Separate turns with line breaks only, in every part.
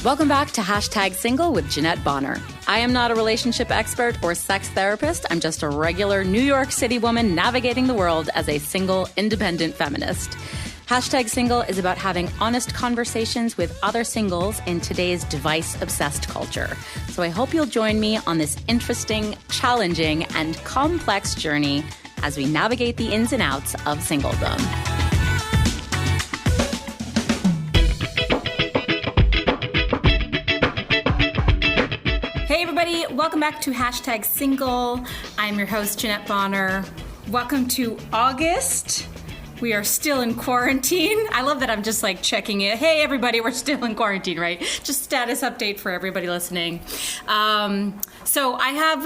Welcome back to #Single with Jeanette Bonner. I am not a relationship expert or sex therapist. I'm just a regular New York City woman navigating the world as a single, independent feminist. #Single is about having honest conversations with other singles in today's device-obsessed culture. So I hope you'll join me on this interesting, challenging, and complex journey as we navigate the ins and outs of singledom. Hey everybody, welcome back to #Single. I'm your host, Jeanette Bonner. Welcome to August. We are still in quarantine. I love that I'm just like checking it. Hey everybody, we're still in quarantine, right? Just status update for everybody listening. So I have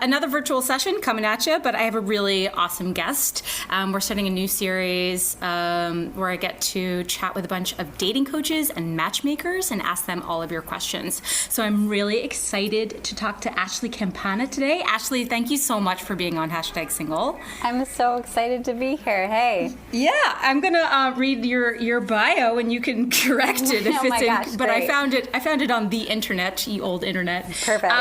another virtual session coming at you, but I have a really awesome guest. We're starting a new series where I get to chat with a bunch of dating coaches and matchmakers and ask them all of your questions. So I'm really excited to talk to Ashley Campana today. Ashley, thank you so much for being on #Single.
I'm so excited to be here. Hey.
Yeah, I'm gonna read your bio and you can correct it if but great. I found it on the internet, you old internet.
Perfect.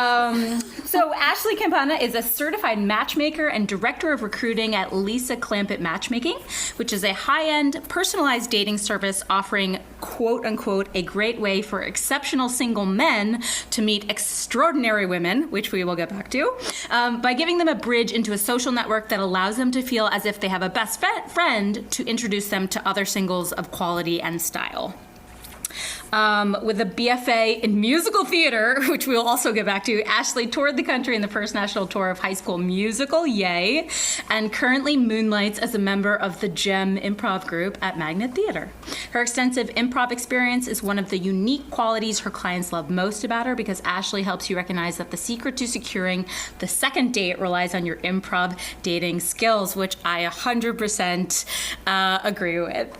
So Ashley Campana is a certified matchmaker and director of recruiting at Lisa Clampitt Matchmaking, which is a high-end personalized dating service offering quote unquote a great way for exceptional single men to meet extraordinary women, which we will get back to, by giving them a bridge into a social network that allows them to feel as if they have a best friend to introduce them to other singles of quality and style. With a BFA in musical theater, which we'll also get back to, Ashley toured the country in the first national tour of High School Musical, yay, and currently moonlights as a member of the GEM improv group at Magnet Theater. Her extensive improv experience is one of the unique qualities her clients love most about her because Ashley helps you recognize that the secret to securing the second date relies on your improv dating skills, which I 100% agree with.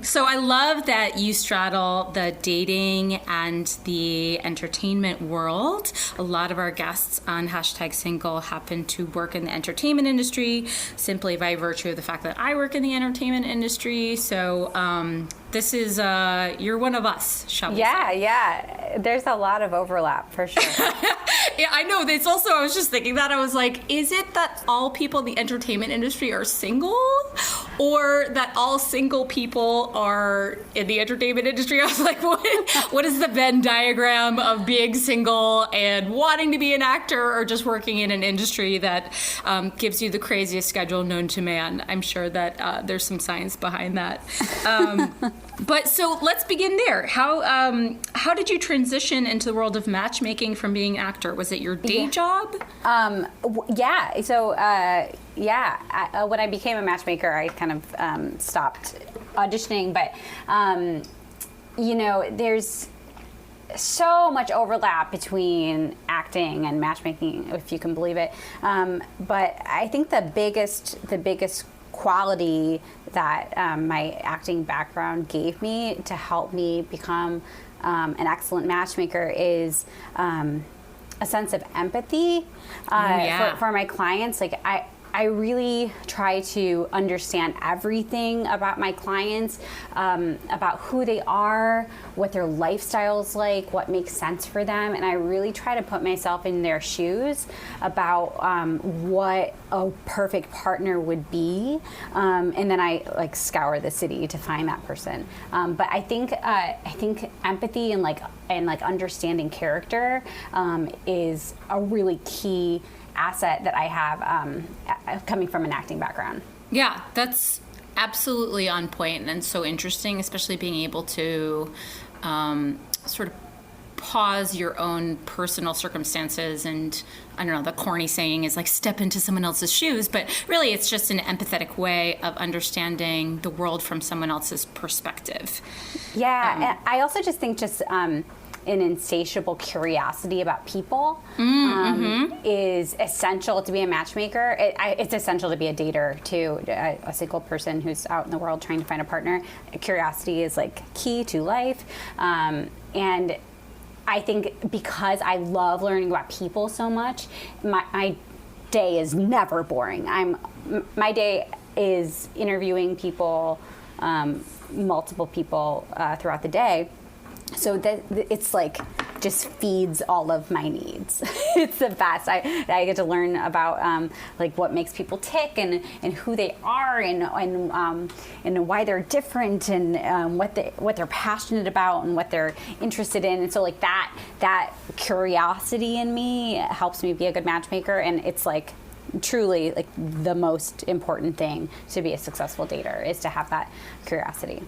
So I love that you straddle the dating and the entertainment world. A lot of our guests on #Single happen to work in the entertainment industry simply by virtue of the fact that I work in the entertainment industry. So this is, you're one of us, shall we say.
Yeah. There's a lot of overlap for sure.
Yeah, I know. It's also, I was just thinking that. I was like, is it that all people in the entertainment industry are single? Or that all single people are in the entertainment industry? I was like, what is the Venn diagram of being single and wanting to be an actor or just working in an industry that gives you the craziest schedule known to man? I'm sure that there's some science behind that. But so let's begin there. How did you transition into the world of matchmaking from being an actor? Was it your day job?
Yeah. So, when I became a matchmaker, I kind of stopped auditioning. But, there's so much overlap between acting and matchmaking, if you can believe it. But I think the biggest quality that my acting background gave me to help me become an excellent matchmaker is a sense of empathy for my clients. Like I really try to understand everything about my clients, about who they are, what their lifestyle's like, what makes sense for them, and I really try to put myself in their shoes about what a perfect partner would be, and then I scour the city to find that person. But I think empathy and understanding character is a really key asset that I have coming from an acting background.
Yeah, that's absolutely on point and so interesting, especially being able to sort of pause your own personal circumstances and, I don't know, the corny saying is step into someone else's shoes, but really it's just an empathetic way of understanding the world from someone else's perspective.
Yeah, and I also just think an insatiable curiosity about people is essential to be a matchmaker. It's essential to be a dater too, a single person who's out in the world trying to find a partner. Curiosity is key to life, and I think because I love learning about people so much, my day is never boring. My day is interviewing people, multiple people throughout the day. So that it's like just feeds all of my needs. It's the best. I get to learn about like what makes people tick and who they are and why they're different and what they're passionate about and what they're interested in. And so like that curiosity in me helps me be a good matchmaker. And it's like truly like the most important thing to be a successful dater is to have that curiosity.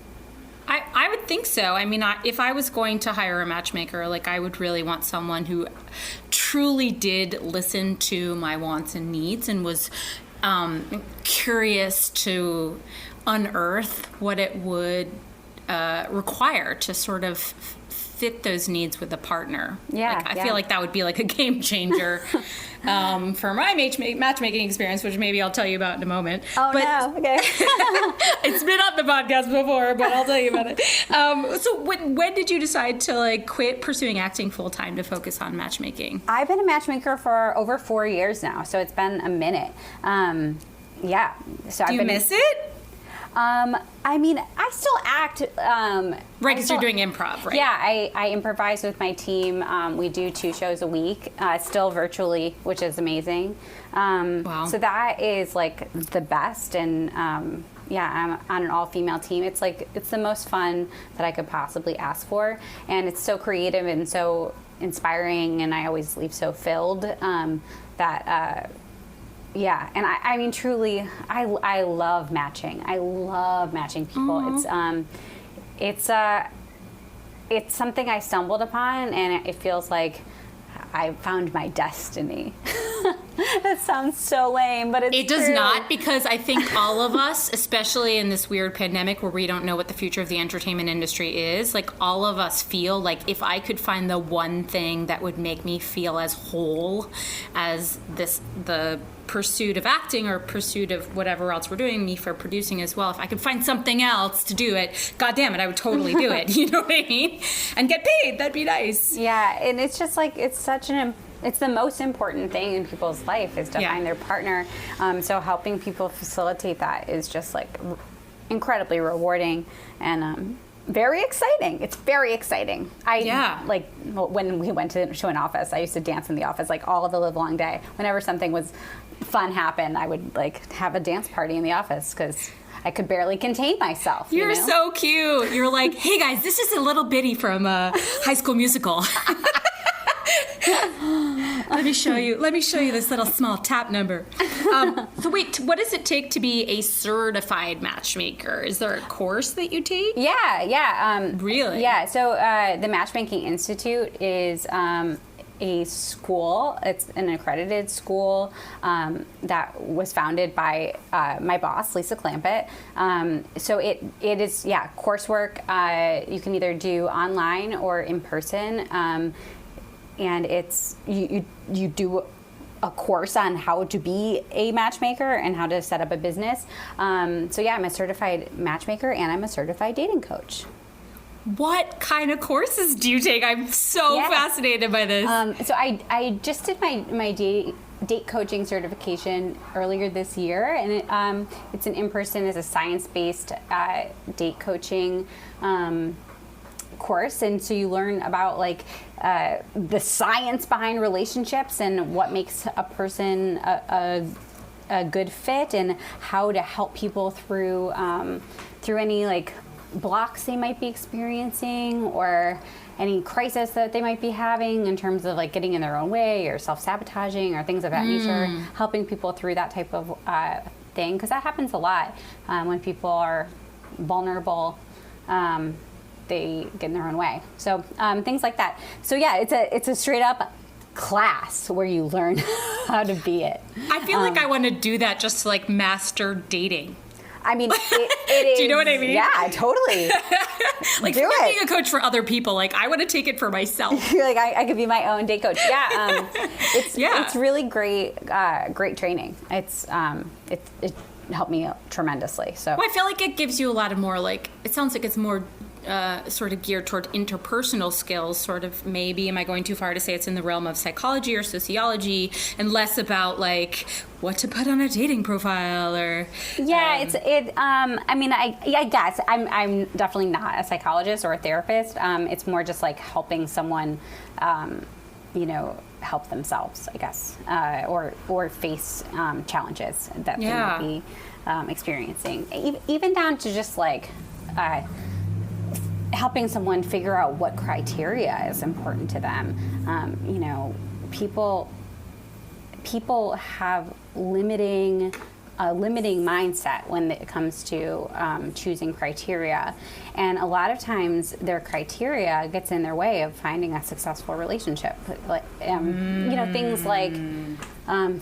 I would think so. I mean, if I was going to hire a matchmaker, like I would really want someone who truly did listen to my wants and needs and was curious to unearth what it would require to sort of fit those needs with a partner.
Yeah,
I feel like that would be like a game changer for my matchmaking experience, which maybe I'll tell you about in a moment.
Oh, no. Okay.
It's been on the podcast before, but I'll tell you about it. So when did you decide to like quit pursuing acting full time to focus on matchmaking?
I've been a matchmaker for over 4 years now, so it's been a minute. Yeah. So
Do you miss it?
I mean, I still act.
Right, because you're doing improv, right?
Yeah, I improvise with my team. We do 2 shows a week, still virtually, which is amazing.
Wow.
So that is like the best. And yeah, I'm on an all-female team. It's like, it's the most fun that I could possibly ask for. And it's so creative and so inspiring. And I always leave so filled that... yeah, and I mean, truly, I love matching. I love matching people. Mm-hmm. It's something I stumbled upon, and it feels like I found my destiny. That sounds so lame, but it's
It does
true.
not, because I think all of us, especially in this weird pandemic where we don't know what the future of the entertainment industry is, like all of us feel like if I could find the one thing that would make me feel as whole as the pursuit of acting or pursuit of whatever else we're doing, me for producing as well, if I could find something else to do it, God damn it, I would totally do it. You know what I mean? And get paid. That'd be nice.
Yeah, and it's just like, it's the most important thing in people's life is to find their partner. So helping people facilitate that is just like incredibly rewarding and very exciting. It's very exciting. Like when we went to an office, I used to dance in the office like all of the live long day. Whenever something was fun happened, I would like have a dance party in the office because I could barely contain myself.
You're so cute. You're like, hey guys, this is a little bitty from High School Musical. Let me show you this little small tap number. So wait, what does it take to be a certified matchmaker? Is there a course that you take?
Yeah.
Really?
Yeah. So the Matchmaking Institute is a school. It's an accredited school that was founded by my boss, Lisa Clampitt. So it is coursework. You can either do online or in person. And it's you do a course on how to be a matchmaker and how to set up a business. So yeah, I'm a certified matchmaker and I'm a certified dating coach.
What kind of courses do you take? I'm so fascinated by this.
So I just did my date coaching certification earlier this year, and it's an in-person, it's a science-based date coaching course, and so you learn about like the science behind relationships and what makes a person a good fit, and how to help people through any like blocks they might be experiencing or any crisis that they might be having in terms of like getting in their own way or self-sabotaging or things of that nature, helping people through that type of thing, because that happens a lot when people are vulnerable. They get in their own way. So things like that. So yeah, it's a straight up class where you learn how to be it.
I feel like I want to do that just to like master dating.
I mean, it is.
Do you know what I mean?
Yeah, totally.
Like
do it.
Being a coach for other people, like I want to take it for myself.
You're like, I could be my own date coach. Yeah, it's really great training. It helped me out tremendously. So
well, I feel like it gives you a lot of more like, it sounds like it's more sort of geared toward interpersonal skills, sort of maybe, am I going too far to say it's in the realm of psychology or sociology, and less about like what to put on a dating profile or...
Yeah, I guess I'm definitely not a psychologist or a therapist. It's more just like helping someone, help themselves, I guess, or face challenges that they might be experiencing. Even down to just like helping someone figure out what criteria is important to them. People have limiting mindset when it comes to choosing criteria, and a lot of times their criteria gets in their way of finding a successful relationship.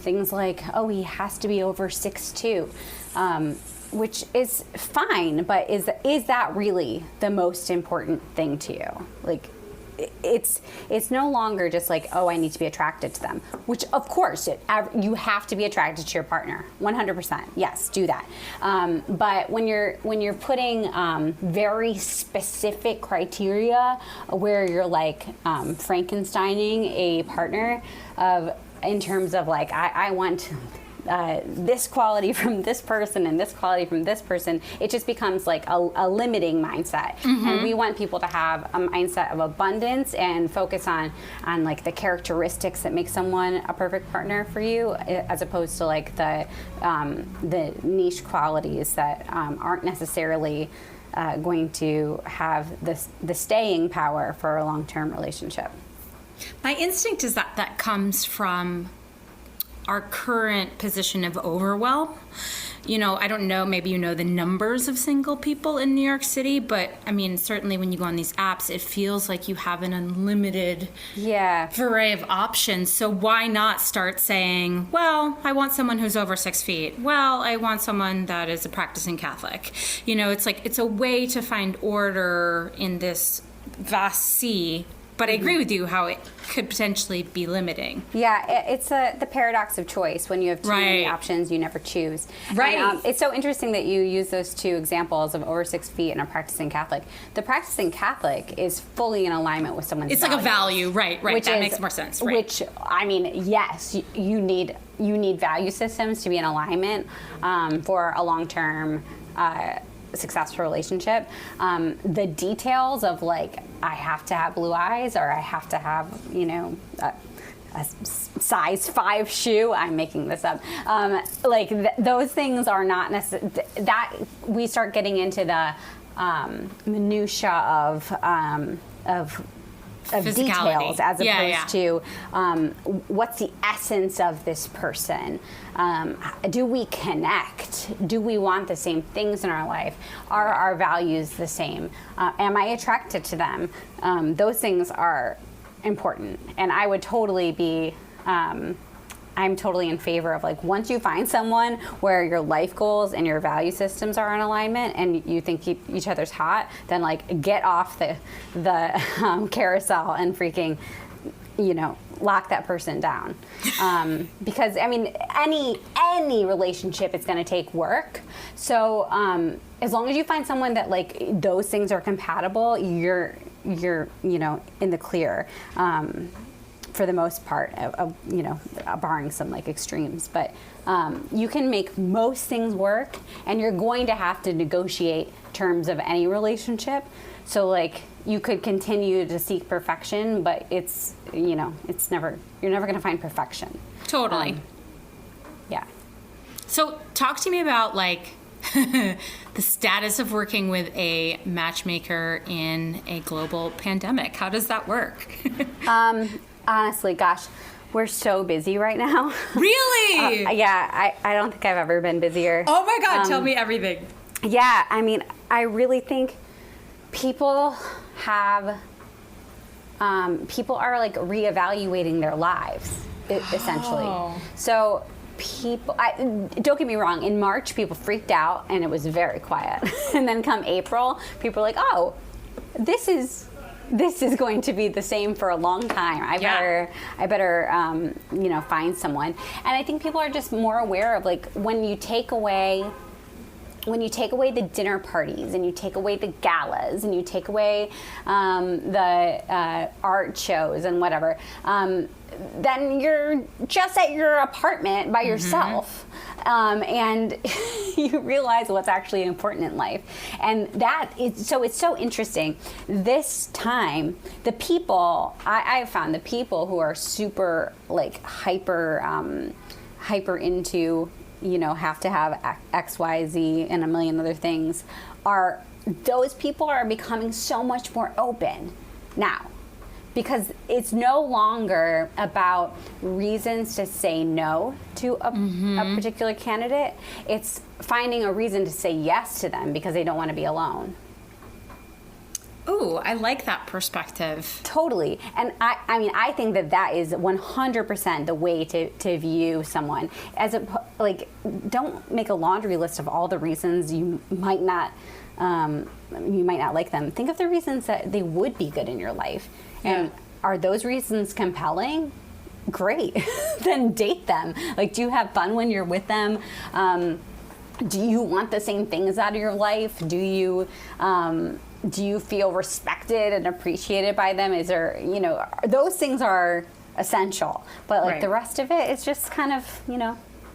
Things like oh, he has to be over 6'2", which is fine, but is that really the most important thing to you? Like, it's no longer just like, oh, I need to be attracted to them, which of course you have to be attracted to your partner, 100%. Yes, do that. But when you're putting very specific criteria where you're like Frankensteining a partner in terms of like, I want this quality from this person and this quality from this person, it just becomes like a limiting mindset. Mm-hmm. And we want people to have a mindset of abundance and focus on like the characteristics that make someone a perfect partner for you, as opposed to like the niche qualities that aren't necessarily going to have the staying power for a long-term relationship.
My instinct is that comes from our current position of overwhelm. I don't know, maybe you know the numbers of single people in New York City, but I mean, certainly when you go on these apps, it feels like you have an unlimited array of options. So why not start saying, well, I want someone who's over 6 feet. Well, I want someone that is a practicing Catholic. It's like, it's a way to find order in this vast sea. But I agree with you how it could potentially be limiting.
Yeah, it's the paradox of choice. When you have too many options, you never choose.
Right.
And, it's so interesting that you use those two examples of over 6 feet and a practicing Catholic. The practicing Catholic is fully in alignment with someone's
values.
It's
like a value, right. That makes more sense. Right.
Which, I mean, yes, you need value systems to be in alignment for a long-term successful relationship. The details of like, I have to have blue eyes, or I have to have, a size 5 shoe. I'm making this up. Those things are not necessary. That we start getting into the minutia of details, as opposed to what's the essence of this person. Do we connect? Do we want the same things in our life? Are our values the same? Am I attracted to them? Those things are important, and I would totally be I'm totally in favor of, like, once you find someone where your life goals and your value systems are in alignment and you think each other's hot, then like get off the carousel and freaking, lock that person down. Because I mean, any relationship, it's going to take work. So as long as you find someone that like those things are compatible, you're in the clear. For the most part, barring some like extremes, but you can make most things work, and you're going to have to negotiate terms of any relationship. So like you could continue to seek perfection, but it's never, you're never going to find perfection.
Totally.
Yeah.
So talk to me about like the status of working with a matchmaker in a global pandemic. How does that work?
Honestly, gosh, we're so busy right now.
Really?
Yeah, I don't think I've ever been busier.
Oh my God, tell me everything.
Yeah, I mean, I really think people are like reevaluating their lives, essentially.
Oh.
So people, don't get me wrong, in March, people freaked out and it was very quiet. And then come April, people are like, oh, this is going to be the same for a long time. I better find someone. And I think people are just more aware of, like, when you take away when you take away the dinner parties and you take away the galas and you take away the art shows and whatever, then you're just at your apartment by yourself. And you realize what's actually important in life. And it's so interesting. This time, the people, I found the people who are super like hyper into, have to have X, Y, Z and a million other things, those people are becoming so much more open now. Because it's no longer about reasons to say no to a particular candidate. It's finding a reason to say yes to them because they don't want to be alone.
Ooh, I like that perspective.
Totally. And I think that is 100% the way to view someone. Don't make a laundry list of all the reasons you might not like them. Think of the reasons that they would be good in your life. And are those reasons compelling? Great. Then date them. Like, do you have fun when you're with them? Do you want the same things out of your life? Do you feel respected and appreciated by them? Is there, those things are essential. But the rest of it is just kind of,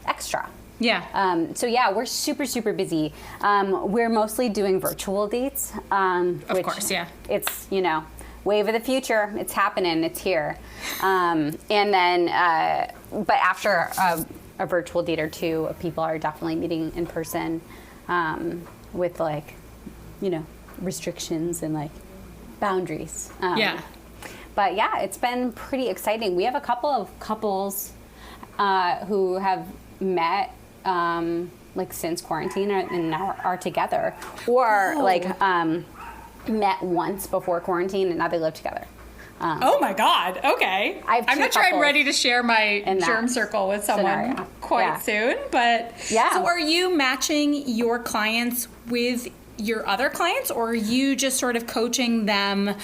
extra.
Yeah.
We're super, super busy. We're mostly doing virtual dates.
Of course, yeah.
It's, wave of the future. It's happening. It's here. But after a virtual date or two, people are definitely meeting in person with restrictions and boundaries. But it's been pretty exciting. We have a couple of couples who have met since quarantine and now are together, or met once before quarantine and now they live together.
Oh my God. Okay. I'm not sure I'm ready to share my germ circle with someone quite soon, but so are you matching your clients with your other clients, or are you just sort of coaching them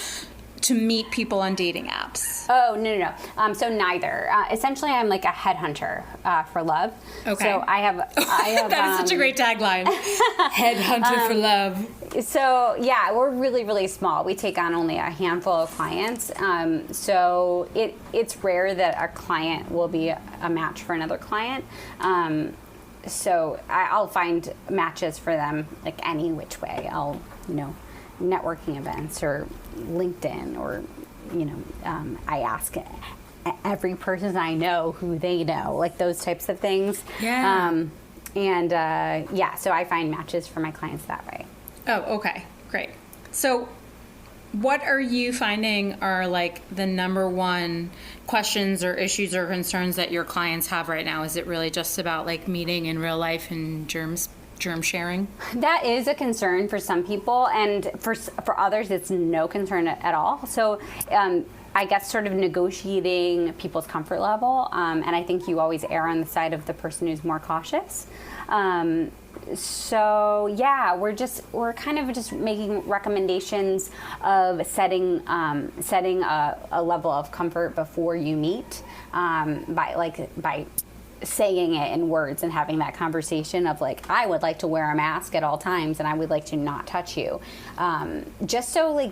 to meet people on dating apps?
Oh, no. So neither. Essentially, I'm like a headhunter for love.
Okay.
So I have
that is such a great tagline. Headhunter for love.
So we're really, really small. We take on only a handful of clients. So it's rare that a client will be a match for another client. So I'll find matches for them any which way. I'll, networking events or LinkedIn, or I ask every person I know who they know, those types of things. So I find matches for my clients that way.
Oh, okay, great. So what are you finding are the number one questions or issues or concerns that your clients have right now? Is it really just about meeting in real life and germ sharing?
That is a concern for some people, and for others it's no concern at all. So I guess sort of negotiating people's comfort level, and I think you always err on the side of the person who's more cautious. We're kind of just making recommendations of setting a level of comfort before you meet, by saying it in words and having that conversation of I would like to wear a mask at all times and I would like to not touch you, just so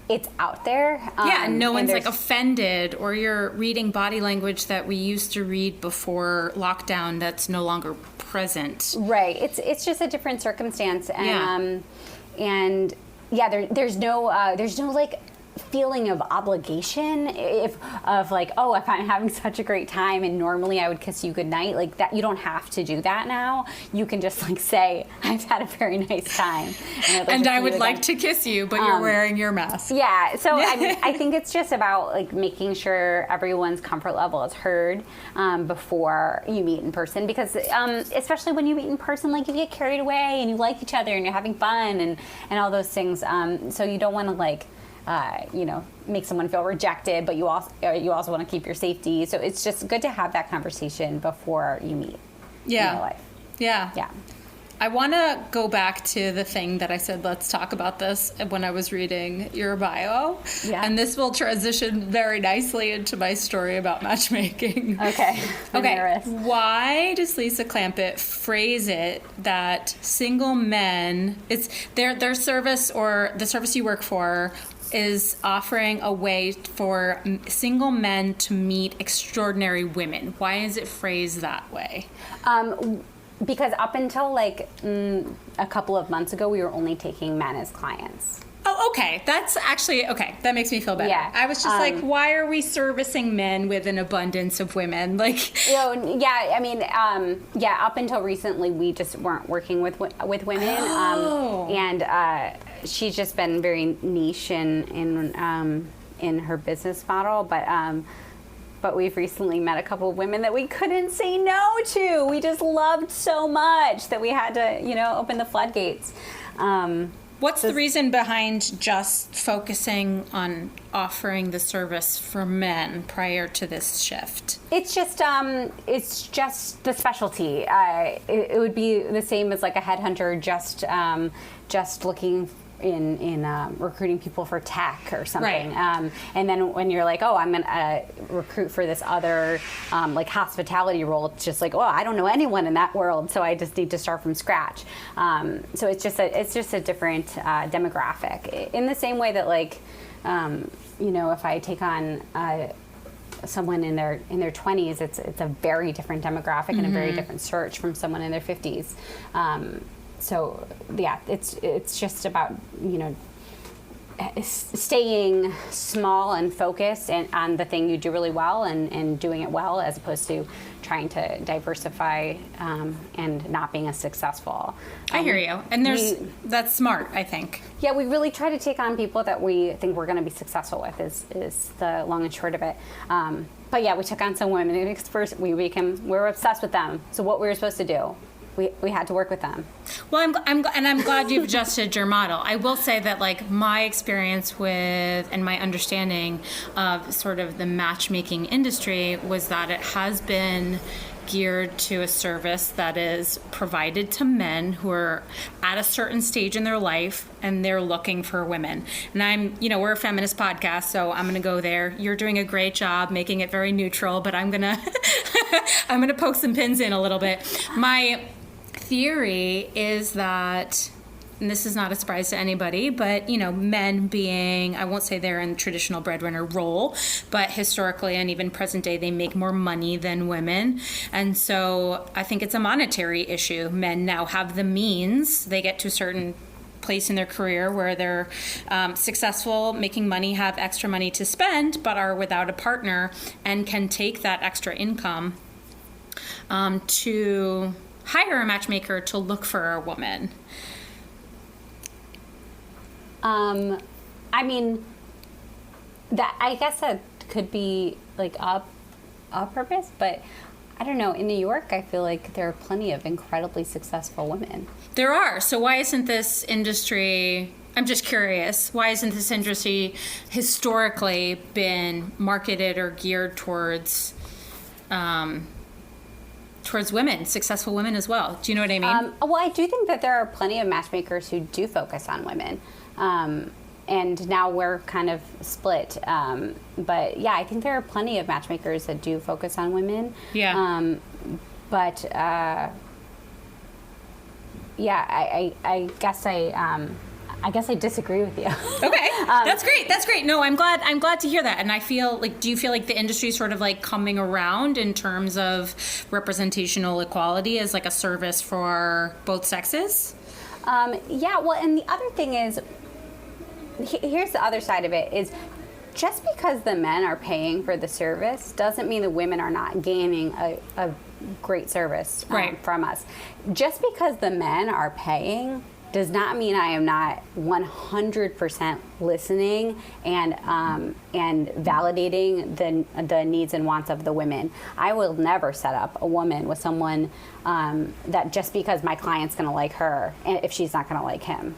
it's out there.
And no one's offended, or you're reading body language that we used to read before lockdown that's no longer present.
Right. It's just a different circumstance, and there's no feeling of obligation if I'm having such a great time and normally I would kiss you goodnight, that you don't have to do that now. You can just say, I've had a very nice time
and I would like to kiss you, but you're wearing your mask.
So I think it's just about making sure everyone's comfort level is heard before you meet in person, because especially when you meet in person, you get carried away and you like each other and you're having fun and all those things, so you don't want to make someone feel rejected, but you also want to keep your safety. So it's just good to have that conversation before you meet in real life.
Yeah. I want to go back to the thing that I said, let's talk about this when I was reading your bio.
Yeah.
And this will transition very nicely into my story about matchmaking.
Okay. I'm nervous.
Why does Lisa Clampitt phrase it that single men, it's their service or the service you work for is offering a way for single men to meet extraordinary women? Why is it phrased that way?
Because up until like a couple of months ago, we were only taking men as clients.
Oh, okay. That's actually, okay. That makes me feel better.
Yeah.
I was just like, why are we servicing men with an abundance of women? Like,
yeah, I mean, up until recently, we just weren't working with women. And she's just been very niche in her business model. But we've recently met a couple of women that we couldn't say no to. We just loved so much that we had to, open the floodgates.
what's the reason behind just focusing on offering the service for men prior to this shift?
It's just the specialty. It would be the same as like a headhunter just looking in recruiting people for tech or something.
Right.
And then when you're like, oh, I'm going to recruit for this other like hospitality role, it's just like, oh, I don't know anyone in that world, so I just need to start from scratch. So it's just a different demographic. In the same way that like, if I take on someone in their 20s, it's a very different demographic and a very different search from someone in their 50s. So yeah, it's just about staying small and focused on the thing you do really well and doing it well, as opposed to trying to diversify and not being as successful.
I hear you, and that's smart, I think.
Yeah, we really try to take on people that we think we're going to be successful with. Is the long and short of it. But yeah, we took on some women, and first we were obsessed with them. So what we were supposed to do? We had to work with them.
Well, I'm glad you've adjusted your model. I will say that like my experience with and my understanding of sort of the matchmaking industry was that it has been geared to a service that is provided to men who are at a certain stage in their life and they're looking for women. And we're a feminist podcast, so I'm going to go there. You're doing a great job making it very neutral, but I'm going to poke some pins in a little bit. My theory is that, and this is not a surprise to anybody, but men being, I won't say they're in the traditional breadwinner role, but historically and even present day, they make more money than women. And so I think it's a monetary issue. Men now have the means, they get to a certain place in their career where they're successful, making money, have extra money to spend, but are without a partner and can take that extra income to hire a matchmaker to look for a woman.
I mean, that I guess that could be like a purpose, but I don't know. In New York, I feel like there are plenty of incredibly successful women.
There are. So why isn't this industry? I'm just curious. Why isn't this industry historically been marketed or geared towards women, successful women as well? Do you know what I mean?
Well, I do think that there are plenty of matchmakers who do focus on women. And now we're kind of split. But yeah, I think there are plenty of matchmakers that do focus on women.
Yeah.
But yeah, I guess I disagree with you.
Okay, that's great. That's great. No, I'm glad to hear that. And I feel like, do you feel like the industry is sort of like coming around in terms of representational equality as like a service for both sexes?
Yeah. Well, and the other thing is, here's the other side of it is, just because the men are paying for the service doesn't mean the women are not gaining a great service from us. Just because the men are paying does not mean I am not 100% listening and validating the needs and wants of the women. I will never set up a woman with someone that just because my client's going to like her, and if she's not going to like him.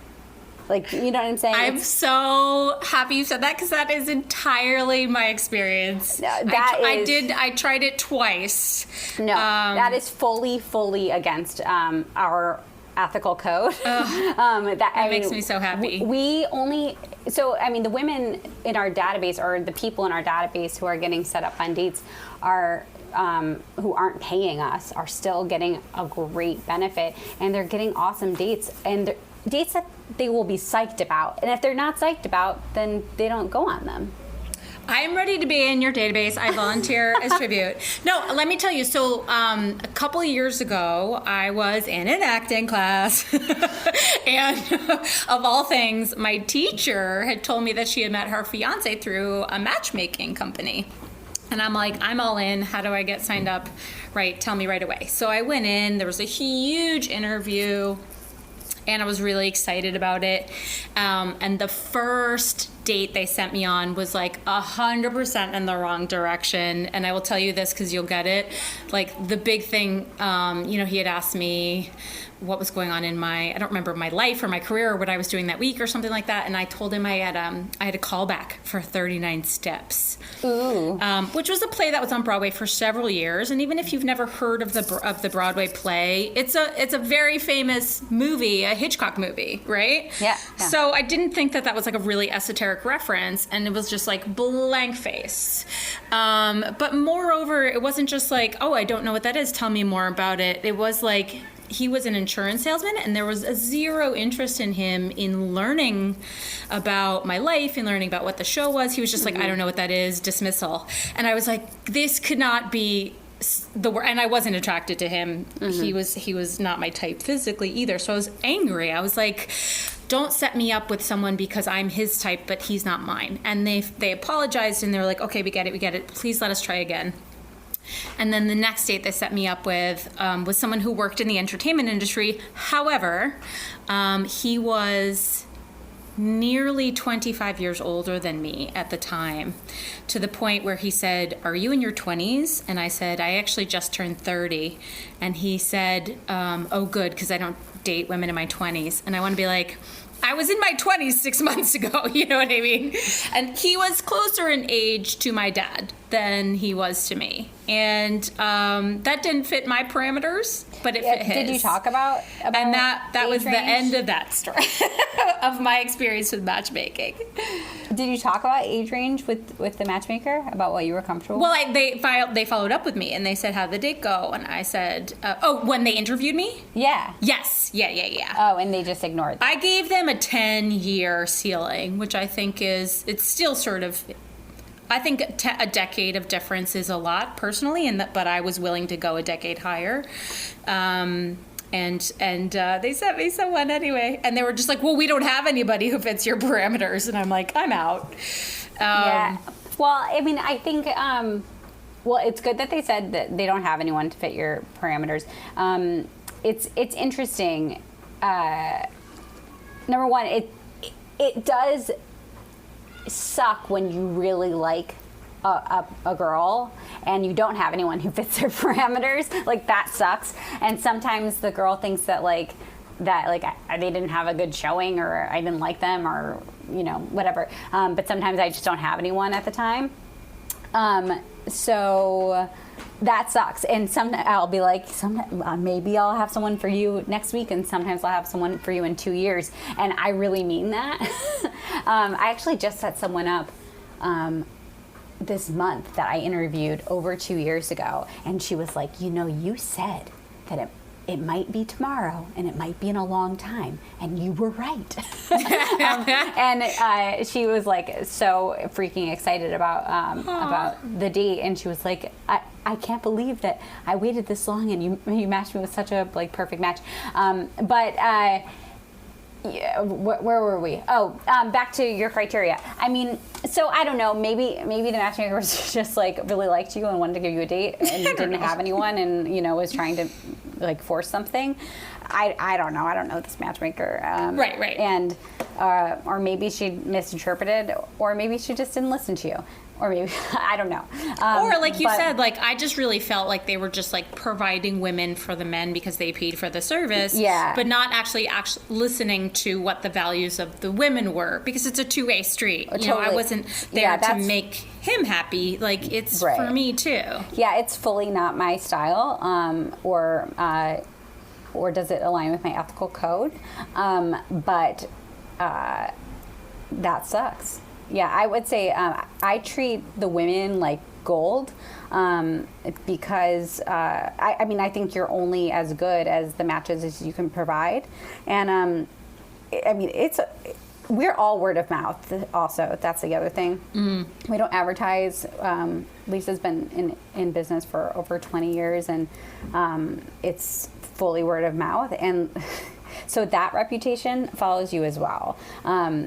Like, you know what I'm saying?
I'm so happy you said that, because that is entirely my experience. I tried it twice.
No, that is fully against our ethical code.
That makes me so happy.
We only, so I mean, the women in our database, or the people in our database who are getting set up on dates, are who aren't paying us, are still getting a great benefit, and they're getting awesome dates, and dates that they will be psyched about. And if they're not psyched about, then they don't go on them.
I am ready to be in your database. I volunteer as tribute. No, let me tell you. So a couple of years ago, I was in an acting class. And of all things, my teacher had told me that she had met her fiance through a matchmaking company. And I'm like, I'm all in. How do I get signed up? Right, tell me right away. So I went in. There was a huge interview. And I was really excited about it. And the first date they sent me on was like 100% in the wrong direction. And I will tell you this because you'll get it. Like the big thing, he had asked me what was going on in I don't remember, my life or my career or what I was doing that week or something like that. And I told him I had a callback for 39 Steps, which was a play that was on Broadway for several years. And even if you've never heard of the Broadway play, it's a very famous movie, a Hitchcock movie, right?
Yeah.
So I didn't think that was like a really esoteric reference, and it was just like blank face. But moreover, it wasn't just like, oh, I don't know what that is, tell me more about it. It was like, he was an insurance salesman, and there was a zero interest in him in learning about my life and learning about what the show was. He was just like, I don't know what that is, dismissal. And I was like, this could not be the word. And I wasn't attracted to him. He was not my type physically either. So I was angry. I was like, don't set me up with someone because I'm his type, but he's not mine. And they apologized, and they were like, okay, we get it. Please let us try again. And then the next date they set me up with was someone who worked in the entertainment industry. However, he was nearly 25 years older than me at the time, to the point where he said, are you in your 20s? And I said, I actually just turned 30. And he said, oh, good, because I don't date women in my 20s. And I want to be like, I was in my 20s 6 months ago, you know what I mean? And he was closer in age to my dad than he was to me. And that didn't fit my parameters, but it fit his.
Did you talk about
and that was
range?
The end of that story of my experience with matchmaking.
Did you talk about age range with the matchmaker, about what you were comfortable with?
Well, they followed up with me, and they said, how'd the date go? And I said, when they interviewed me?
Yeah.
Yes. Yeah.
Oh, and they just ignored that.
I gave them a 10-year ceiling, which I think it's still sort of, I think a decade of difference is a lot personally, but I was willing to go a decade higher. And they sent me someone anyway, and they were just like, well, we don't have anybody who fits your parameters. And I'm like, I'm out.
Yeah. Well, I mean, I think, it's good that they said that they don't have anyone to fit your parameters. It's interesting. Number one, it does suck when you really like a girl and you don't have anyone who fits their parameters. Like, that sucks. And sometimes the girl thinks that they didn't have a good showing, or I didn't like them, or whatever. But sometimes I just don't have anyone at the time. So that sucks. And I'll be like, maybe I'll have someone for you next week, and sometimes I'll have someone for you in 2 years. And I really mean that. I actually just set someone up this month that I interviewed over 2 years ago, and she was like, you said that it might be tomorrow and it might be in a long time, and you were right. And she was like so freaking excited about the date, and she was like, I can't believe that I waited this long and you matched me with such a perfect match. Yeah, where were we? Back to your criteria. I mean, so I don't know. Maybe the matchmaker was just really liked you and wanted to give you a date, and didn't have anyone, and was trying to force something. I don't know. I don't know this matchmaker.
Right.
And or maybe she misinterpreted, or maybe she just didn't listen to you. Or maybe, I don't know.
Or like you said, I just really felt like they were just providing women for the men because they paid for the service.
Yeah.
But not actually listening to what the values of the women were, because it's a two-way street.
Totally.
I wasn't there to make him happy. It's right. For me too.
Yeah, it's fully not my style. or does it align with my ethical code? But that sucks. Yeah, I would say I treat the women like gold, because I think you're only as good as the matches as you can provide, and we're all word of mouth. Also, that's the other thing. We don't advertise. Lisa's been in business for over 20 years, and it's fully word of mouth, and so that reputation follows you as well.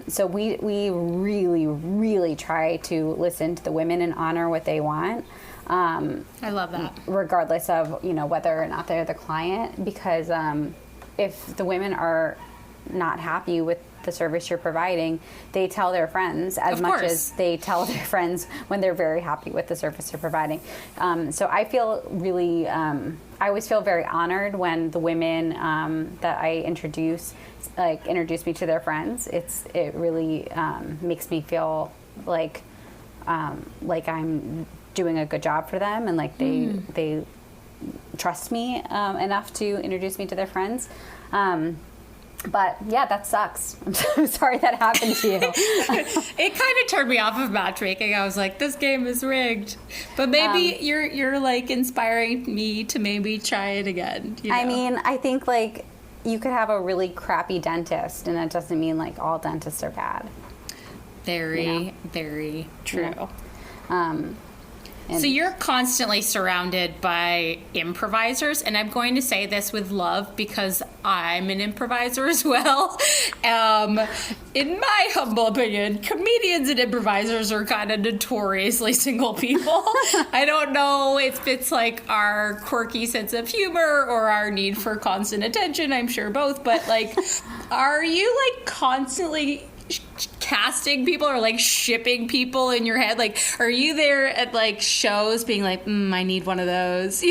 So we really, really try to listen to the women and honor what they want.
I love that.
Regardless of, whether or not they're the client, because if the women are not happy with the service you're providing, they tell their friends as much as they tell their friends when they're very happy with the service you're providing. So I feel really, I always feel very honored when the women that I introduce me to their friends. It really makes me feel like I'm doing a good job for them, and like they trust me enough to introduce me to their friends. But yeah, that sucks. I'm so sorry that happened to you.
It kind of turned me off of matchmaking. I was like, this game is rigged. But maybe you're like inspiring me to maybe try it again.
I mean, I think like you could have a really crappy dentist, and that doesn't mean like all dentists are bad.
Very, very true.
Yeah.
So you're constantly surrounded by improvisers, and I'm going to say this with love because I'm an improviser as well. In my humble opinion, comedians and improvisers are kind of notoriously single people. I don't know if it's like our quirky sense of humor or our need for constant attention. I'm sure both, but like, are you like constantly casting people or like shipping people in your head? Like, are you there at like shows being like, I need one of those,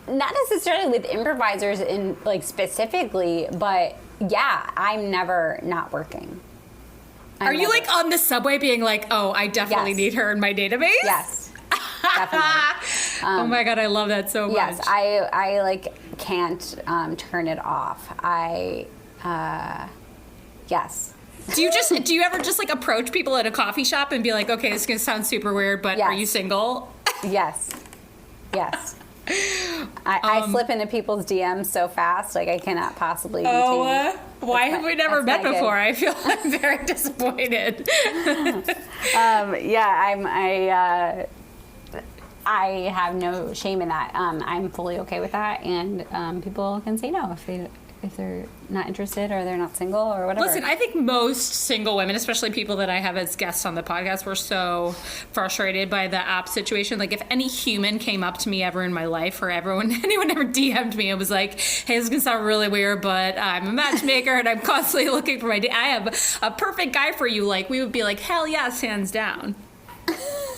Not necessarily with improvisers in like specifically, but yeah, I'm never not working.
Are you like on the subway being like, oh, I definitely need her in my database?
Yes. Definitely.
Oh my God, I love that so much.
Yes, I like can't turn it off. Yes.
Do you ever just like approach people at a coffee shop and be like, okay, this is gonna sound super weird, but are you single?
Yes. I slip into people's DMs so fast, like I cannot possibly be tamed.
Why have we never met before? I feel I'm very disappointed.
I have no shame in that. I'm fully okay with that, and people can say no if they're not interested or they're not single or whatever.
Listen, I think most single women, especially people that I have as guests on the podcast, were so frustrated by the app situation. Like, if any human came up to me ever in my life, or anyone ever DM'd me and was like, hey, this is going to sound really weird, but I'm a matchmaker and I'm constantly looking for I have a perfect guy for you. Like, we would be like, hell yes, hands down.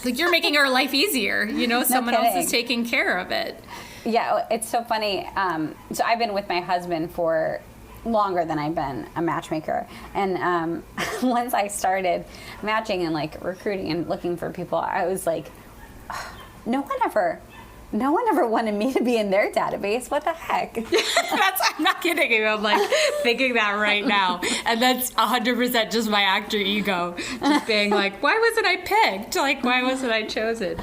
Like, you're making our life easier. Someone else is taking care of it.
Yeah, it's so funny. So I've been with my husband for longer than I've been a matchmaker. And once I started matching and like recruiting and looking for people, I was like, no one ever wanted me to be in their database. What the heck?
I'm not kidding you. I'm like thinking that right now. And that's 100% just my actor ego. Just being like, why wasn't I picked? Like, why wasn't I chosen?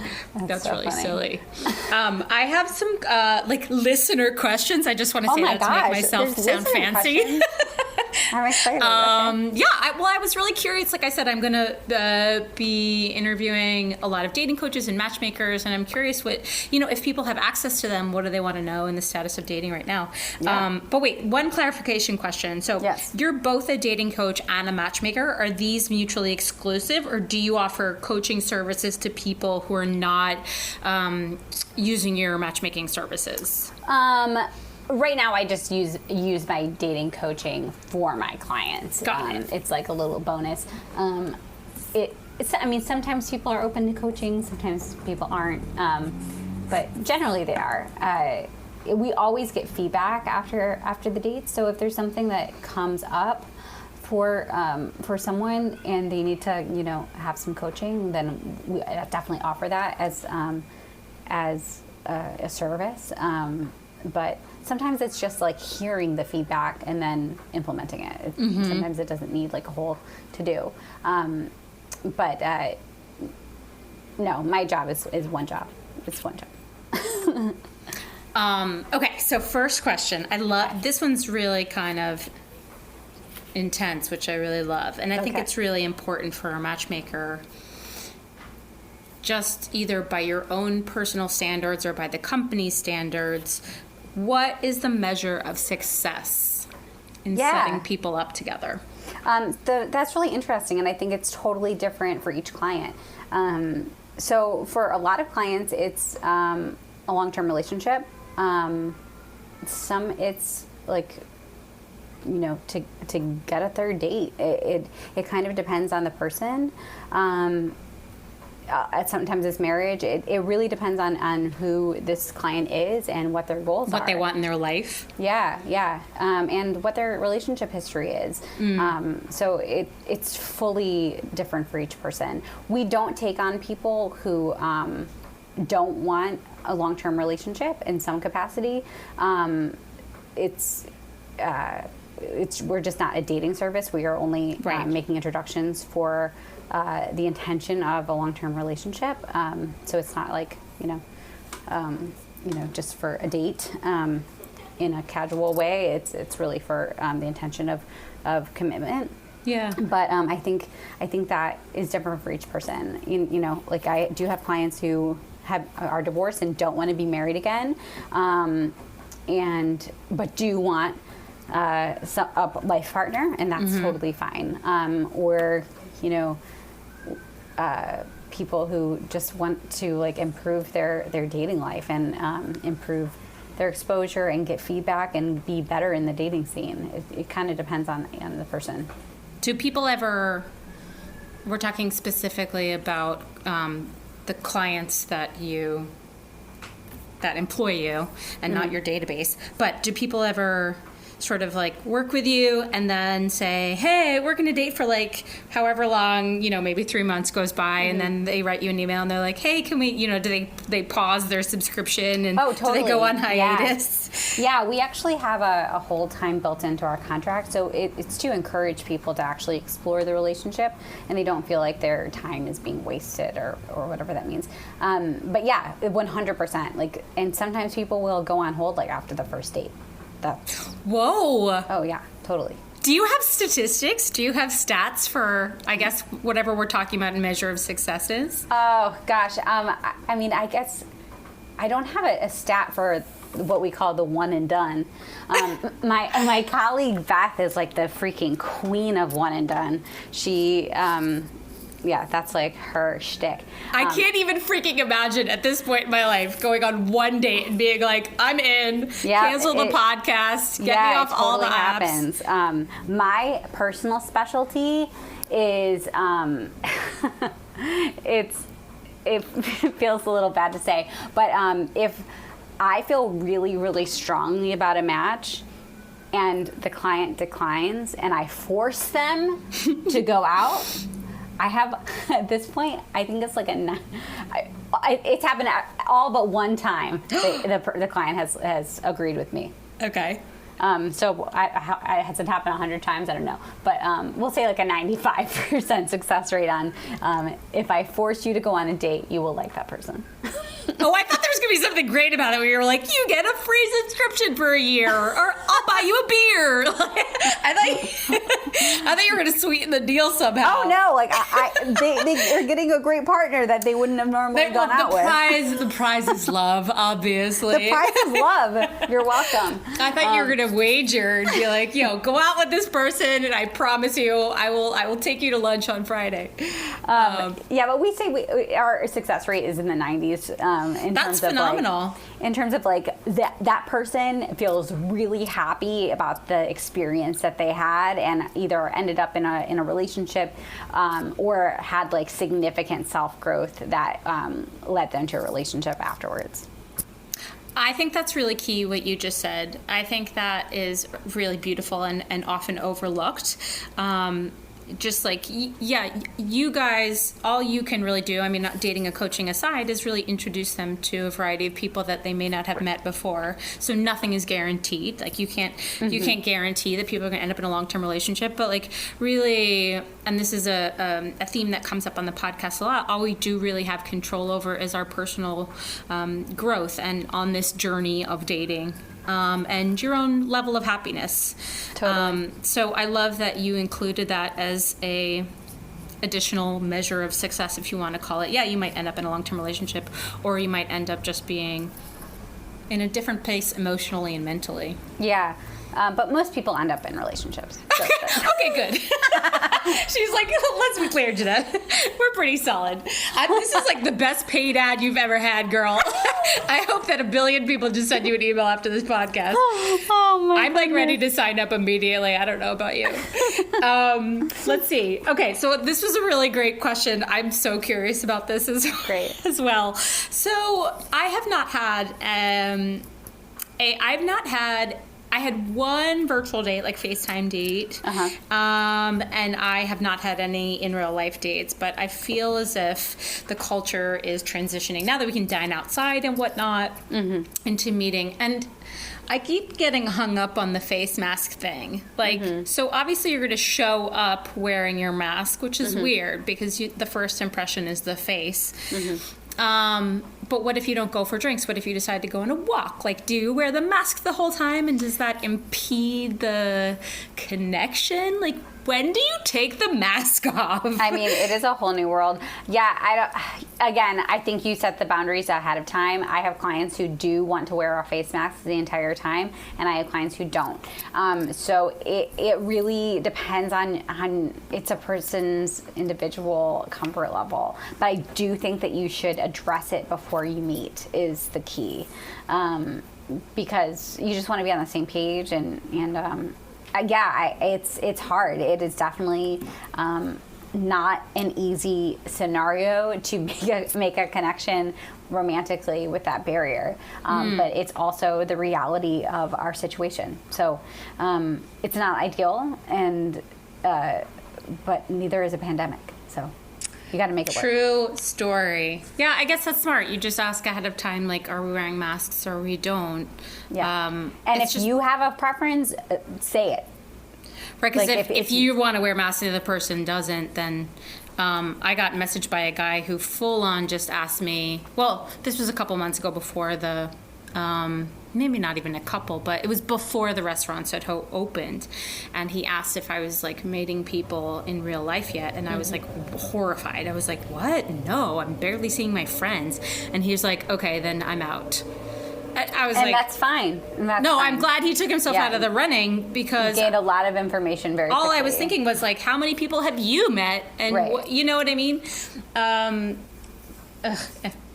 That's so really funny. Silly. I have some like listener questions. I just want to say that to make myself sound fancy.
I'm excited.
I was really curious. Like I said, I'm going to be interviewing a lot of dating coaches and matchmakers, and I'm curious what, if people have access to them, what do they want to know in the status of dating right now? Yeah. But wait, one clarification question. So You're both a dating coach and a matchmaker. Are these mutually exclusive, or do you offer coaching services to people who are not using your matchmaking services?
Right now, I just use my dating coaching for my clients.
Got it.
It's like a little bonus. Sometimes people are open to coaching, sometimes people aren't, but generally they are. We always get feedback after the dates. So if there's something that comes up for someone and they need to have some coaching, then we definitely offer that as a service. But sometimes it's just like hearing the feedback and then implementing it. Sometimes it doesn't need like a whole to do. But no, my job is one job. It's one job.
Okay, so first question. I love this one's really kind of intense, which I really love, and I think it's really important for a matchmaker. Just either by your own personal standards or by the company's standards, what is the measure of success in setting people up together?
That's really interesting, and I think it's totally different for each client. So for a lot of clients, it's a long-term relationship. Some it's like, you know, to get a third date. It kind of depends on the person. Sometimes it's marriage. It really depends on who this client is and what their goals are.
What they want in their life.
Yeah. And what their relationship history is. So it's fully different for each person. We don't take on people who don't want a long-term relationship in some capacity. We're just not a dating service. We are only making introductions for the intention of a long-term relationship. So it's not like, just for a date in a casual way. It's really for the intention of commitment.
Yeah.
But I think that is different for each person. Like I do have clients who are divorced and don't want to be married again, but do want a life partner, and that's totally fine. Or people who just want to like improve their dating life and improve their exposure and get feedback and be better in the dating scene. It kind of depends on the person.
Do people ever? We're talking specifically about the clients that employ you and not your database. But do people ever sort of like work with you and then say, hey, we're going to date for like however long, maybe 3 months goes by, and then they write you an email and they're like, hey, can we, do they pause their subscription and
totally.
do they go on hiatus?
Yeah, we actually have a hold time built into our contract. So it's to encourage people to actually explore the relationship and they don't feel like their time is being wasted or whatever that means. But yeah, 100%. Like, and sometimes people will go on hold like after the first date.
Whoa.
Oh, yeah, totally.
Do you have statistics? Do you have stats for, I guess, whatever we're talking about in measure of successes?
Oh, gosh. I mean, I guess I don't have a stat for what we call the one and done. My colleague Beth is like the freaking queen of one and done. She... yeah, that's like her shtick.
I can't even freaking imagine at this point in my life going on one date and being like, I'm in, cancel the podcast, get me off all the apps.
Happens. My personal specialty is, it feels a little bad to say, but if I feel really, really strongly about a match, and the client declines, and I force them to go out, I have, at this point, I think it's like it's happened all but one time. The client has agreed with me.
Okay.
So has it happened 100 times? I don't know. But we'll say like a 95% success rate on if I force you to go on a date, you will like that person.
Oh, I thought there was going to be something great about it where you were like, you get a free subscription for a year, or I'll buy you a beer. I thought you were going to sweeten the deal somehow.
Oh, no. Like, they're getting a great partner that they wouldn't have normally gone out with.
The prize is love, obviously.
The prize is love. You're welcome.
I thought you were going to wager and be like, go out with this person, and I promise you, I will take you to lunch on Friday.
Yeah, but we say our success rate is in the 90s.
That's phenomenal.
In terms of like that person feels really happy about the experience that they had and either ended up in a relationship or had like significant self-growth that led them to a relationship afterwards.
I think that's really key what you just said. I think that is really beautiful and often overlooked. just like, you guys, all you can really do, I mean, not dating and coaching aside, is really introduce them to a variety of people that they may not have met before. So nothing is guaranteed. Like you can't guarantee that people are going to end up in a long-term relationship, but like really, and this is a theme that comes up on the podcast a lot, all we do really have control over is our personal growth and on this journey of dating. And your own level of happiness.
Totally.
So I love that you included that as a additional measure of success, if you want to call it. Yeah, you might end up in a long-term relationship, or you might end up just being in a different place emotionally and mentally.
Yeah. But most people end up in relationships. So
Okay, good. She's like, let's be clear, Jeanette. We're pretty solid. This is like the best paid ad you've ever had, girl. I hope that 1 billion people just send you an email after this podcast.
Oh my
I'm like ready to sign up immediately. I don't know about you. Let's see. Okay, so this was a really great question. I'm so curious about this as well. So I have not had I had one virtual date, like FaceTime date, and I have not had any in real life dates, but I feel as if the culture is transitioning now that we can dine outside and whatnot into meeting. And I keep getting hung up on the face mask thing. Like, so obviously you're going to show up wearing your mask, which is weird because the first impression is the face. But what if you don't go for drinks? What if you decide to go on a walk? Like, do you wear the mask the whole time? And does that impede the connection? Like, when do you take the mask off?
I mean, it is a whole new world. Yeah, I think you set the boundaries ahead of time. I have clients who do want to wear a face mask the entire time, and I have clients who don't. So it really depends on it's a person's individual comfort level. But I do think that you should address it before you meet is the key. Because you just want to be on the same page it's hard. It is definitely not an easy scenario to make a connection romantically with that barrier. But it's also the reality of our situation. So it's not ideal, but neither is a pandemic. So you got to make it work.
True story. Yeah, I guess that's smart. You just ask ahead of time, like, are we wearing masks or we don't?
Yeah. And if you have a preference, say it.
Right, because if you want to wear masks and the other person doesn't, then I got messaged by a guy who full on just asked me, well, this was a couple months ago before the, maybe not even a couple, but it was before the restaurants had opened. And he asked if I was like meeting people in real life yet. And I was like horrified. I was like, what? No, I'm barely seeing my friends. And he was like, okay, then I'm out. I was like,
that's fine.
I'm glad he took himself out of the running because
he gained a lot of information very quickly.
All I was thinking was like, how many people have you met? And you know what I mean?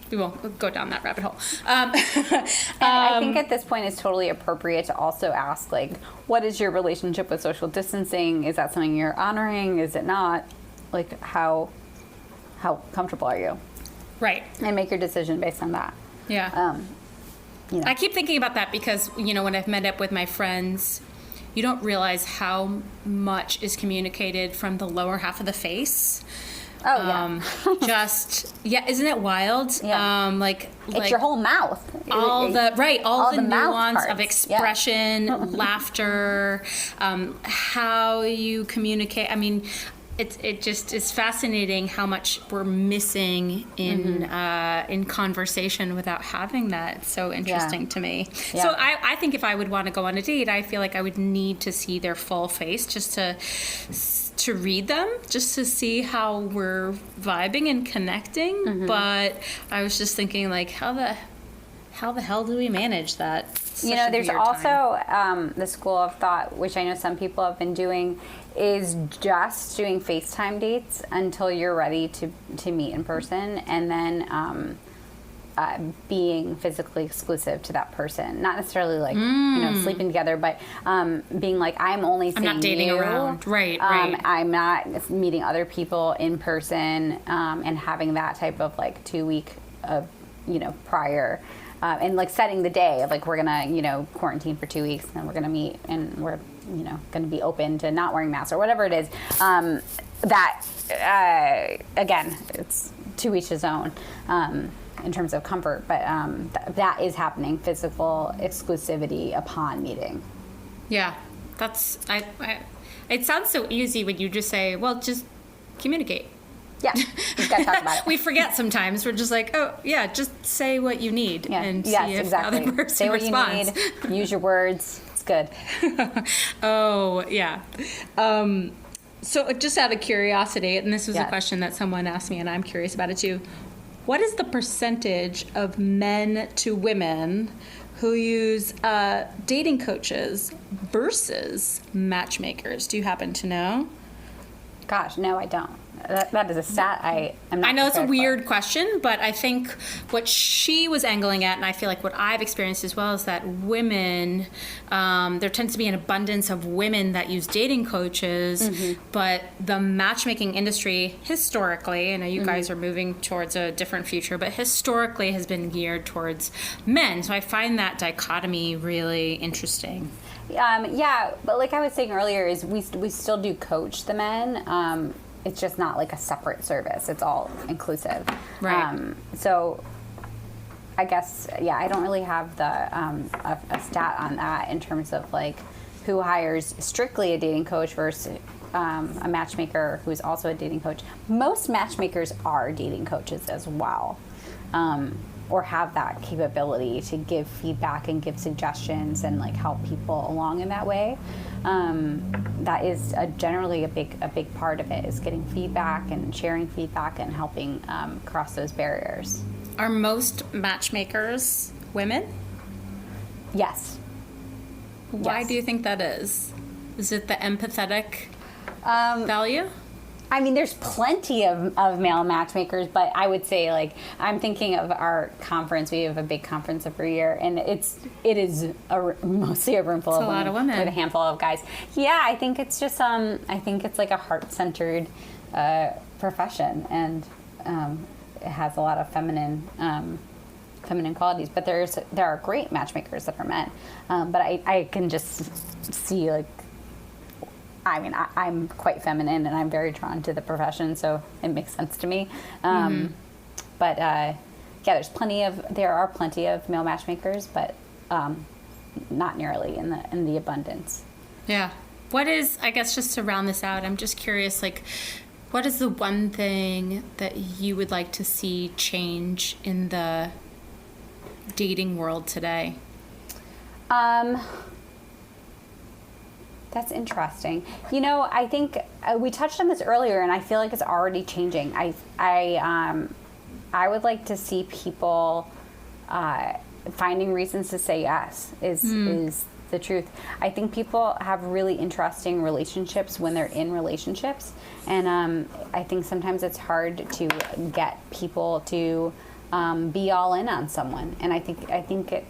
We won't go down that rabbit hole.
And I think at this point it's totally appropriate to also ask, like, what is your relationship with social distancing? Is that something you're honoring? Is it not? Like, how comfortable are you?
Right.
And make your decision based on that.
Yeah. I keep thinking about that because, when I've met up with my friends, you don't realize how much is communicated from the lower half of the face.
Oh,
yeah. Isn't it wild?
Yeah. It's your whole mouth.
All the nuance
parts
of expression, laughter, how you communicate. I mean, it just is fascinating how much we're missing in conversation without having that. It's so interesting to me. Yeah. So I think if I would want to go on a date, I feel like I would need to see their full face just to read them, just to see how we're vibing and connecting. But I was just thinking, like, how the hell do we manage that?
There's also the school of thought, which I know some people have been doing, is just doing FaceTime dates until you're ready to meet in person, and then being physically exclusive to that person. Not necessarily like sleeping together, but being like, I'm not dating you.
Around. Right.
I'm not meeting other people in person, and having that type of like 2 week of prior. And like setting the day of like, we're gonna quarantine for 2 weeks and then we're gonna meet and we're going to be open to not wearing masks or whatever it is. Again, it's to each his own in terms of comfort, but that is happening. Physical exclusivity upon meeting.
Yeah, that's it sounds so easy when you just say, well, just communicate.
Yeah, we've got to talk about it.
We forget sometimes. We're just like, oh, yeah, just say what you need and see if the other person
say what
responds.
You need, use your words. It's good.
Oh, yeah. So just out of curiosity, and this was a question that someone asked me, and I'm curious about it too. What is the percentage of men to women who use dating coaches versus matchmakers? Do you happen to know?
Gosh, no, I don't. That is a stat I'm not.
I know it's a
prepared
weird
for.
question, but I think what she was angling at, and I feel like what I've experienced as well, is that women, there tends to be an abundance of women that use dating coaches, but the matchmaking industry historically, I know you guys are moving towards a different future, but historically has been geared towards men. So I find that dichotomy really interesting.
Yeah, but like I was saying earlier, is we still do coach the men. It's just not like a separate service. It's all inclusive.
Right.
So I guess, I don't really have the a stat on that in terms of like who hires strictly a dating coach versus a matchmaker who is also a dating coach. Most matchmakers are dating coaches as well. Or have that capability to give feedback and give suggestions and like help people along in that way. That is generally a big part of it, is getting feedback and sharing feedback and helping cross those barriers.
Are most matchmakers women?
Yes.
Why do you think that is? Is it the empathetic value?
I mean, there's plenty of male matchmakers, but I would say, like, I'm thinking of our conference. We have a big conference every year, and it is mostly a room full of women.
A lot of women.
With a handful of guys. Yeah, I think it's just, I think it's like a heart-centered profession, and it has a lot of feminine qualities. But there are great matchmakers that are men. But I can just see, like, I mean, I'm quite feminine, and I'm very drawn to the profession, so it makes sense to me. But there are plenty of male matchmakers, but not nearly in the abundance.
Yeah. What is, I guess, just to round this out, I'm just curious, like, what is the one thing that you would like to see change in the dating world today?
That's interesting. I think we touched on this earlier, and I feel like it's already changing. I would like to see people finding reasons to say yes is the truth. I think people have really interesting relationships when they're in relationships, and I think sometimes it's hard to get people to be all in on someone. And I think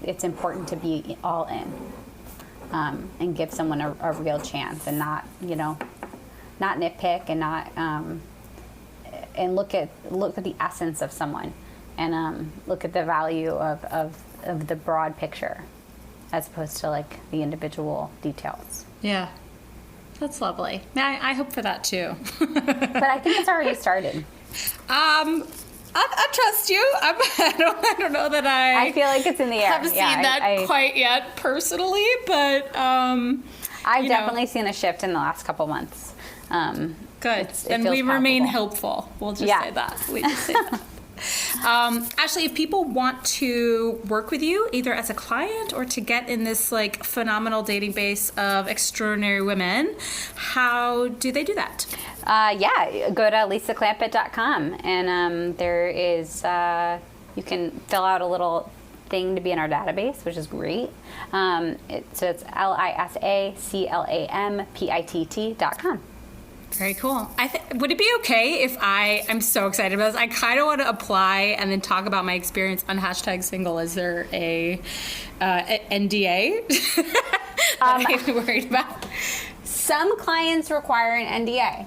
it's important to be all in. And give someone a real chance, and not nitpick, and not and look at the essence of someone, and look at the value of the broad picture, as opposed to like the individual details.
Yeah, that's lovely. I hope for that too.
But I think it's already started.
I trust you. I don't know that I
feel like it's in the air.
Haven't seen that quite yet personally, but
I've definitely seen a shift in the last couple months.
Good, and we remain hopeful. We'll just say that. We just say that. Ashley, if people want to work with you, either as a client or to get in this like phenomenal dating base of extraordinary women, how do they do that? Go to lisaclampitt.com, and there is you can fill out a little thing to be in our database, which is great. So it's lisaclampitt.com. Very cool. Would it be okay if I'm so excited about this. I kind of want to apply and then talk about my experience on #single. Is there a NDA that I'm worried about?
Some clients require an NDA.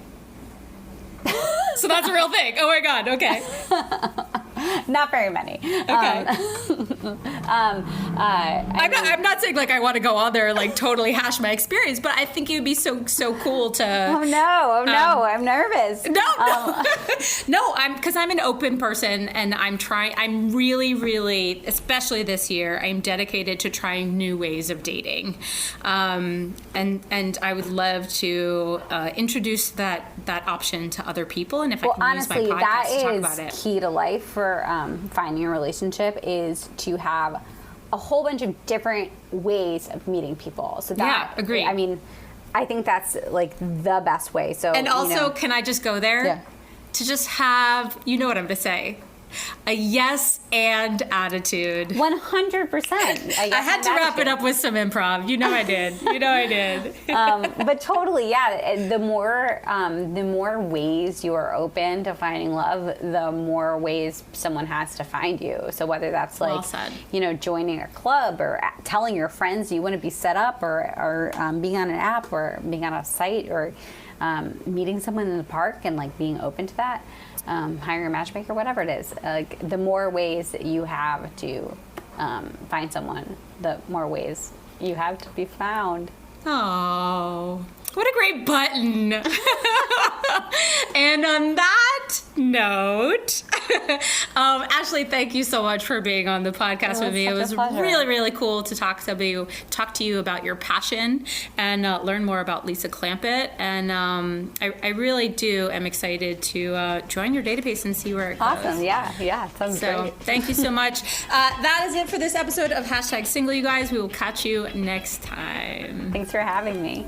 So that's a real thing. Oh my God. Okay.
Not very many.
Okay. I'm not saying like I want to go on there and like totally hash my experience, but I think it would be so cool to.
Oh no, I'm nervous.
No, because I'm an open person and I'm really, especially this year, I'm dedicated to trying new ways of dating. And I would love to introduce that option to other people. And if I can
honestly,
use my podcast to talk about it.
That is key to life for finding a relationship, is to have a whole bunch of different ways of meeting people. So that,
yeah, agree.
I mean, I think that's like the best way. So,
and also, can I just go there?
Yeah.
To just have, you know what I'm going to say, a yes and attitude.
100%.
I had to wrap it up with some improv. You know I did.
But totally, yeah. The more ways you are open to finding love, the more ways someone has to find you. So whether that's like,
well said.
Joining a club or telling your friends you want to be set up, or being on an app, or being on a site, or meeting someone in the park and like being open to that. Hiring a matchmaker, whatever it is, the more ways that you have to find someone, the more ways you have to be found.
Oh, what a great button. And on that note, Ashley, thank you so much for being on the podcast with me. It was really cool to talk to you about your passion and learn more about Lisa Clampitt. And I really am excited to join your database and see where it goes.
Awesome. Yeah. Sounds great.
Thank you so much. That is it for this episode of #Single, you guys. We will catch you next time.
Thanks for having me.